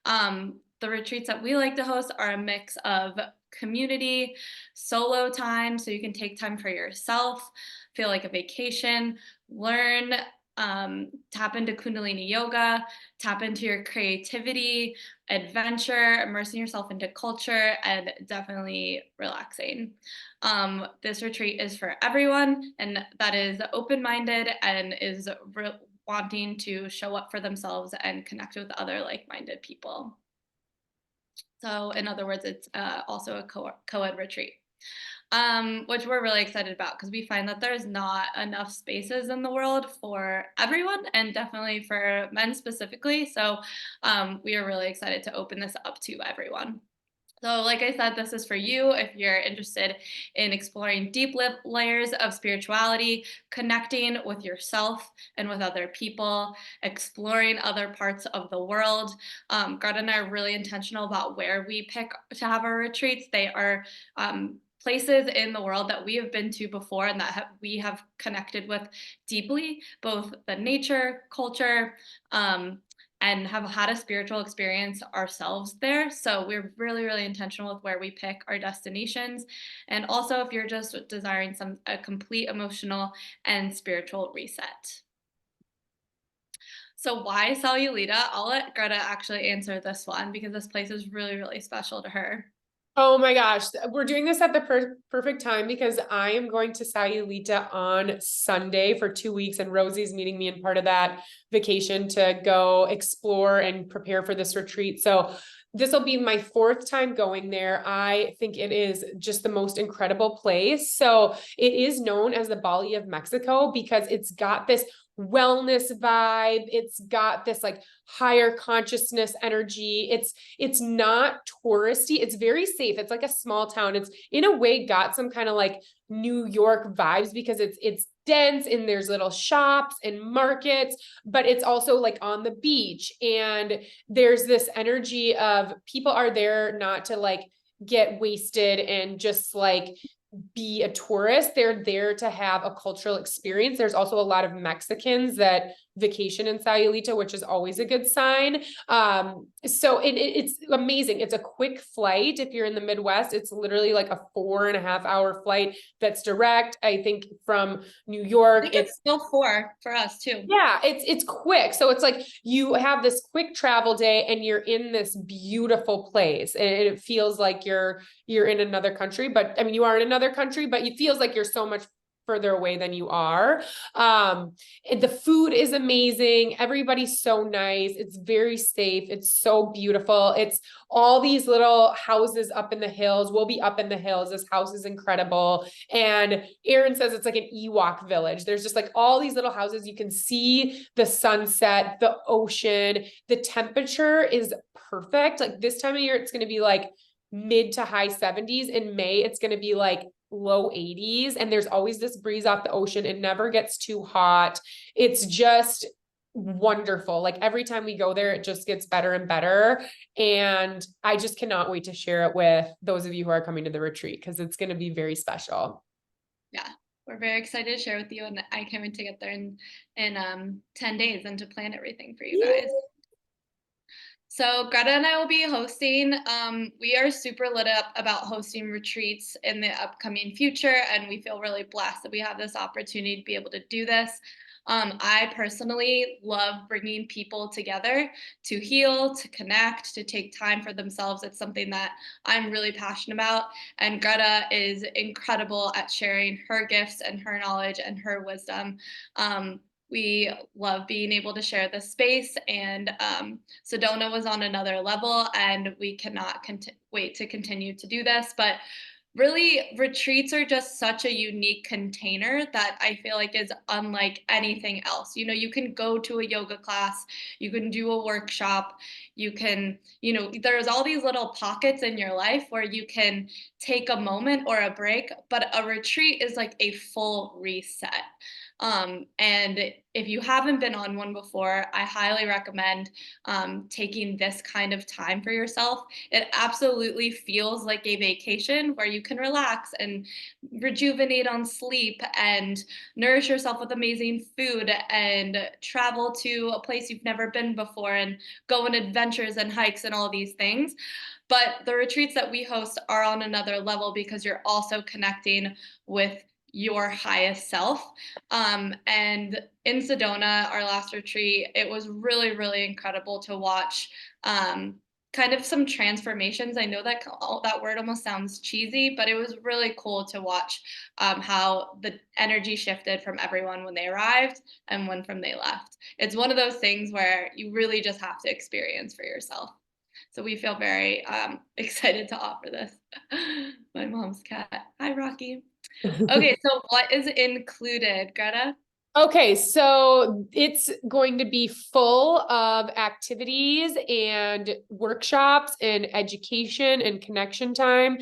The retreats that we like to host are a mix of community, solo time, so you can take time for yourself, feel like a vacation, learn, tap into kundalini yoga, tap into your creativity, adventure, immersing yourself into culture, and definitely relaxing. This retreat is for everyone, and that is open-minded and is wanting to show up for themselves and connect with other like-minded people. So in other words, it's also a co-ed retreat, which we're really excited about because we find that there's not enough spaces in the world for everyone and definitely for men specifically. So we are really excited to open this up to everyone. So like I said, this is for you if you're interested in exploring deep layers of spirituality, connecting with yourself and with other people, exploring other parts of the world. Greta and I are really intentional about where we pick to have our retreats. They are places in the world that we have been to before and that we have connected with deeply, both the nature, culture, and have had a spiritual experience ourselves there. So we're really, really intentional with where we pick our destinations. And also if you're just desiring a complete emotional and spiritual reset. So why Sayulita? I'll let Greta actually answer this one because this place is really, really special to her. Oh my gosh, we're doing this at the perfect time because I am going to Sayulita on Sunday for 2 weeks, and Rosie's meeting me in part of that vacation to go explore and prepare for this retreat. So this will be my fourth time going there. I think it is just the most incredible place. So it is known as the Bali of Mexico because it's got this wellness vibe. It's got this like higher consciousness energy. It's not touristy. It's very safe. It's like a small town. It's in a way got some kind of like New York vibes because it's dense and there's little shops and markets, but it's also like on the beach. And there's this energy of people are there not to like get wasted and just like be a tourist. They're there to have a cultural experience. There's also a lot of Mexicans that vacation in Sayulita, which is always a good sign. So it's amazing. It's a quick flight. If you're in the Midwest, it's literally like a 4.5 hour flight that's direct. I think from New I York, think it's still 4 for us too. yeah, it's quick. So it's like you have this quick travel day and you're in this beautiful place and it feels like you're in another country, but I mean you are in another country, but it feels like you're so much further away than you are. The food is amazing. Everybody's so nice. It's very safe. It's so beautiful. It's all these little houses up in the hills. We'll be up in the hills. This house is incredible. And Aaron says it's like an Ewok village. There's just like all these little houses. You can see the sunset, the ocean, the temperature is perfect. Like this time of year, it's going to be like mid to high 70s. In May, it's going to be like low 80s. And there's always this breeze off the ocean. It never gets too hot. It's just wonderful. Like every time we go there, it just gets better and better. And I just cannot wait to share it with those of you who are coming to the retreat because it's going to be very special. Yeah, we're very excited to share with you, and I can't wait to get there in 10 days and to plan everything for you guys. So Greta and I will be hosting. We are super lit up about hosting retreats in the upcoming future, and we feel really blessed that we have this opportunity to be able to do this. I personally love bringing people together to heal, to connect, to take time for themselves. It's something that I'm really passionate about. And Greta is incredible at sharing her gifts and her knowledge and her wisdom. We love being able to share this space, and Sedona was on another level, and we cannot wait to continue to do this. But really, retreats are just such a unique container that I feel like is unlike anything else. You know, you can go to a yoga class, you can do a workshop, you can, there's all these little pockets in your life where you can take a moment or a break, but a retreat is like a full reset. And if you haven't been on one before, I highly recommend taking this kind of time for yourself. It absolutely feels like a vacation where you can relax and rejuvenate on sleep and nourish yourself with amazing food and travel to a place you've never been before and go on adventures and hikes and all these things. But the retreats that we host are on another level because you're also connecting with your highest self. And in Sedona, our last retreat, it was really, really incredible to watch kind of some transformations. I know that that word almost sounds cheesy, but it was really cool to watch how the energy shifted from everyone when they arrived and when from they left. It's one of those things where you really just have to experience for yourself. So we feel very excited to offer this. My mom's cat. Hi, Rocky. Okay, so what is included, Greta? Okay, so it's going to be full of activities and workshops and education and connection time,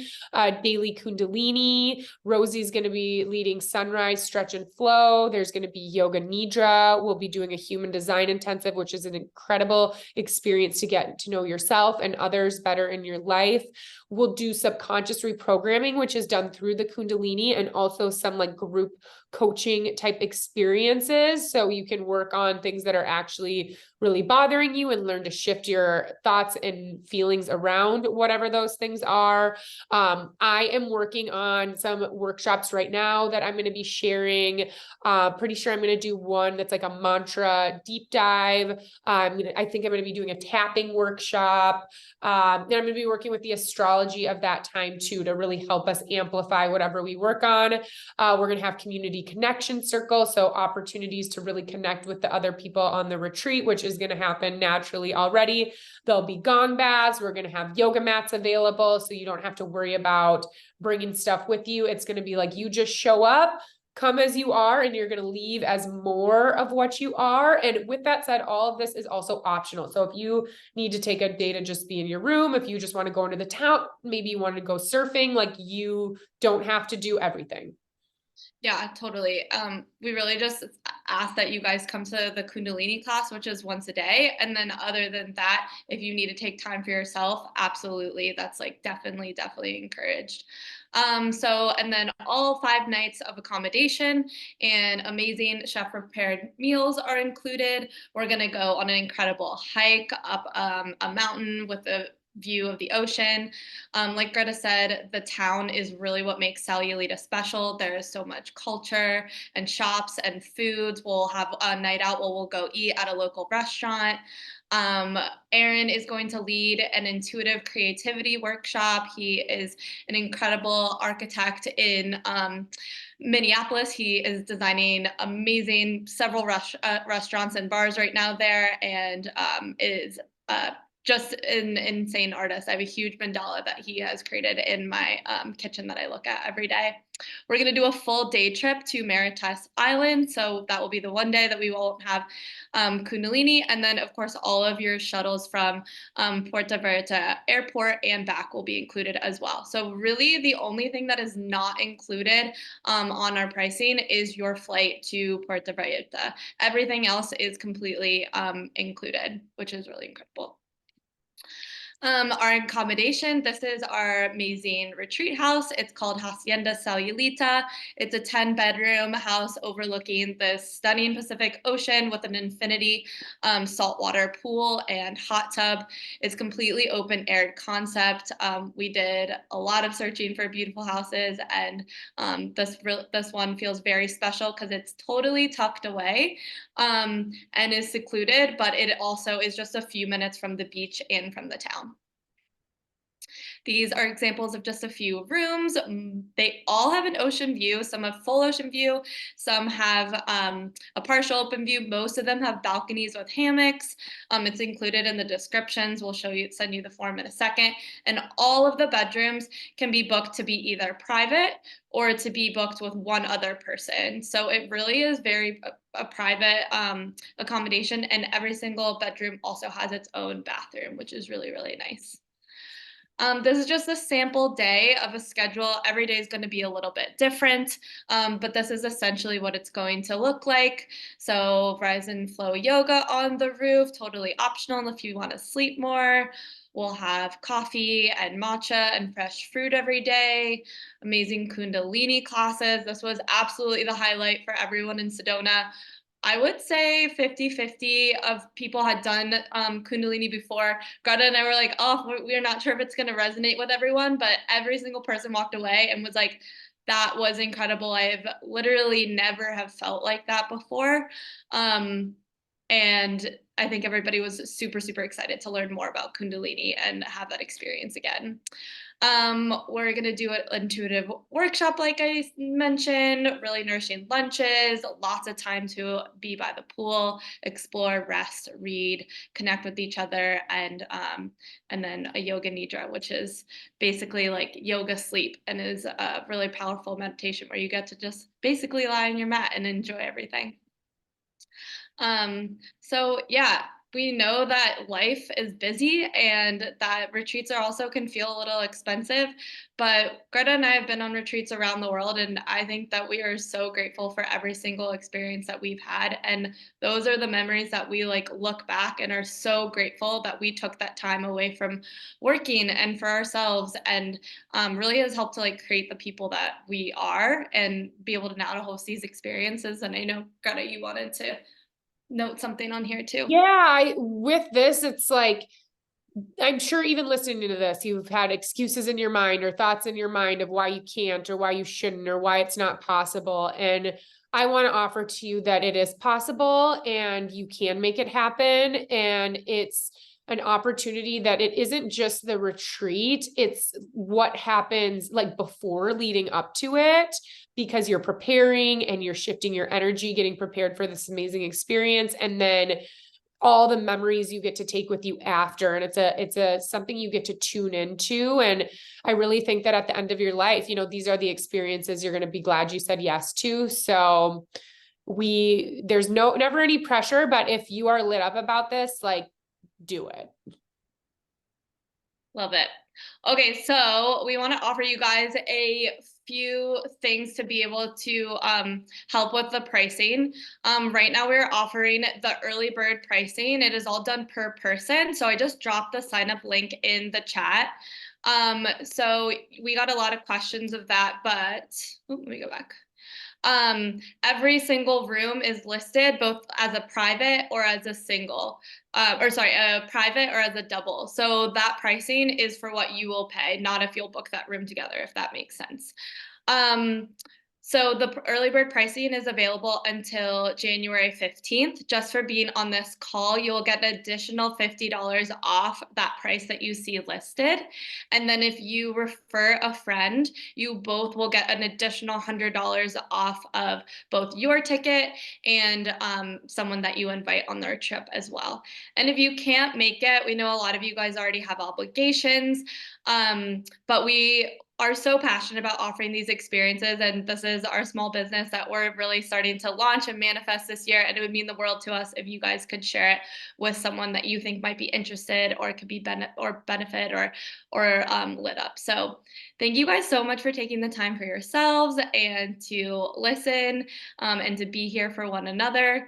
daily kundalini. Rosie's going to be leading sunrise, stretch and flow. There's going to be yoga nidra. We'll be doing a human design intensive, which is an incredible experience to get to know yourself and others better in your life. We'll do subconscious reprogramming, which is done through the kundalini, and also some like group coaching type experience experiences so you can work on things that are actually really bothering you and learn to shift your thoughts and feelings around whatever those things are. I am working on some workshops right now that I'm going to be sharing. Pretty sure I'm going to do one that's like a mantra deep dive. I think I'm going to be doing a tapping workshop. And I'm going to be working with the astrology of that time too, to really help us amplify whatever we work on. We're going to have community connection circles, so opportunities to really connect with the other people on the retreat, which is going to happen naturally already. There'll be gong baths. We're going to have yoga mats available, so you don't have to worry about bringing stuff with you. It's going to be like you just show up, come as you are, and you're going to leave as more of what you are. And with that said, all of this is also optional. So if you need to take a day to just be in your room, if you just want to go into the town, maybe you want to go surfing, like you don't have to do everything. Yeah, totally. We really just ask that you guys come to the Kundalini class, which is once a day. And then other than that, if you need to take time for yourself, absolutely. That's like definitely encouraged. And then all 5 nights of accommodation and amazing chef prepared meals are included. We're going to go on an incredible hike up a mountain with a view of the ocean. Like Greta said, the town is really what makes Sayulita special. There is so much culture and shops and foods. We'll have a night out where we'll go eat at a local restaurant. Aaron is going to lead an intuitive creativity workshop. He is an incredible architect in Minneapolis. He is designing amazing several restaurants and bars right now there, and is just an insane artist. I have a huge mandala that he has created in my kitchen that I look at every day. We're going to do a full day trip to Maritas Island. So that will be the one day that we won't have Kundalini. And then, of course, all of your shuttles from Puerto Vallarta Airport and back will be included as well. So really the only thing that is not included on our pricing is your flight to Puerto Vallarta. Everything else is completely included, which is really incredible. Our accommodation, this is our amazing retreat house. It's called Hacienda Sayulita. It's a 10-bedroom house overlooking the stunning Pacific Ocean with an infinity saltwater pool and hot tub. It's completely open-aired concept. We did a lot of searching for beautiful houses, and this one feels very special because it's totally tucked away and is secluded, but it also is just a few minutes from the beach and from the town. These are examples of just a few rooms. They all have an ocean view. Some have full ocean view. Some have a partial open view. Most of them have balconies with hammocks. It's included in the descriptions. We'll send you the form in a second. And all of the bedrooms can be booked to be either private or to be booked with one other person. So it really is very a private accommodation, and every single bedroom also has its own bathroom, which is really nice. This is just a sample day of a schedule. Every day is going to be a little bit different, but this is essentially what it's going to look like. So rise and flow yoga on the roof, totally optional if you want to sleep more. We'll have coffee and matcha and fresh fruit every day. Amazing Kundalini classes. This was absolutely the highlight for everyone in Sedona. I would say 50-50 of people had done Kundalini before. Greta and I were like, oh, we're not sure if it's going to resonate with everyone, but every single person walked away and was like, that was incredible. I've literally never have felt like that before. And I think everybody was super excited to learn more about Kundalini and have that experience again. We're going to do an intuitive workshop, like I mentioned, really nourishing lunches, lots of time to be by the pool, explore, rest, read, connect with each other, and then a yoga nidra, which is basically like yoga sleep, and is a really powerful meditation where you get to just basically lie on your mat and enjoy everything. So yeah, we know that life is busy and that retreats are also can feel a little expensive, but Greta and I have been on retreats around the world, and I think that we are so grateful for every single experience that we've had. And those are the memories that we like look back and are so grateful that we took that time away from working and for ourselves, and really has helped to like create the people that we are and be able to now to host these experiences. And I know Greta, you wanted to note something on here too. Yeah, with this, it's like, I'm sure even listening to this, you've had excuses in your mind or thoughts in your mind of why you can't or why you shouldn't or why it's not possible. And I want to offer to you that it is possible and you can make it happen. And it's an opportunity that it isn't just the retreat, it's what happens like before leading up to it, because you're preparing and you're shifting your energy, getting prepared for this amazing experience. And then all the memories you get to take with you after, and it's a something you get to tune into. And I really think that at the end of your life, you know, these are the experiences you're going to be glad you said yes to. So there's never any pressure, but if you are lit up about this, like, do it. Love it. Okay, so we want to offer you guys a few things to be able to help with the pricing. Right now, we're offering the early bird pricing. It is all done per person. So I just dropped the sign up link in the chat. So we got a lot of questions of that, but let me go back. Every single room is listed both as a private or as a single, or sorry, a private or as a double. So that pricing is for what you will pay, not if you'll book that room together, if that makes sense. Um, so the early bird pricing is available until January 15th. Just for being on this call, you'll get an additional $50 off that price that you see listed. And then if you refer a friend, you both will get an additional $100 off of both your ticket and someone that you invite on their trip as well. And if you can't make it, we know a lot of you guys already have obligations, but we are so passionate about offering these experiences, and this is our small business that we're really starting to launch and manifest this year, and it would mean the world to us if you guys could share it with someone that you think might be interested or could be benefit or lit up. So thank you guys so much for taking the time for yourselves and to listen and to be here for one another.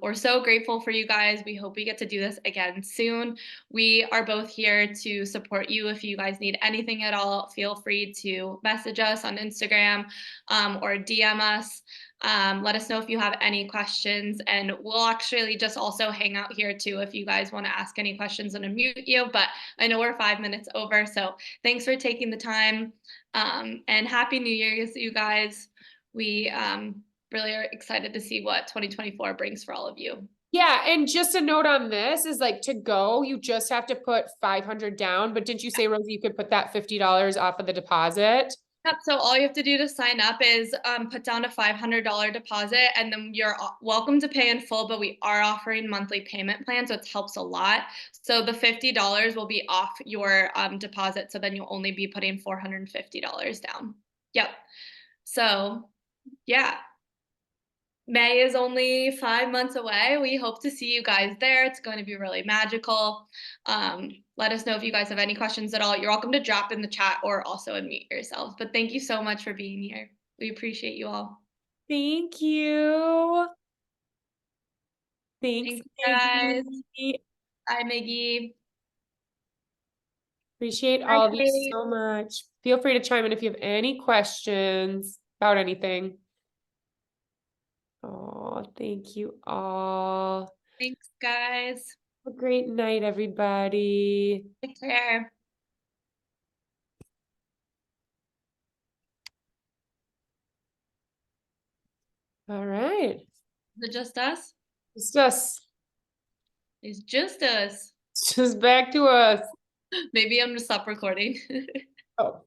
We're so grateful for you guys. We hope we get to do this again soon. We are both here to support you. If you guys need anything at all, feel free to message us on Instagram or DM us. Let us know if you have any questions, and we'll actually just also hang out here too if you guys want to ask any questions and unmute you. But I know we're 5 minutes over, so thanks for taking the time, and Happy New Year, you guys. We really are excited to see what 2024 brings for all of you. Yeah, and just a note on this is like, to go, you just have to put 500 down, but didn't you say, Rosie, you could put that $50 off of the deposit? Yep, so all you have to do to sign up is put down a $500 deposit, and then you're welcome to pay in full, but we are offering monthly payment plans, so it helps a lot. So the $50 will be off your deposit, so then you'll only be putting $450 down. Yep. So yeah, May is only 5 months away. We hope to see you guys there. It's going to be really magical. Let us know if you guys have any questions at all. You're welcome to drop in the chat or also unmute yourselves. But thank you so much for being here. We appreciate you all. Thank you. Thanks, Thanks, guys. Maggie. Bye, Miggy. Appreciate Bye, all of you Kate. so much. Feel free to chime in if you have any questions about anything. Oh, thank you all. Thanks, guys. Have a great night, everybody. Take care. All right. Is it just us? It's just, It's just us. it's just back to us. Maybe I'm gonna stop recording. Oh.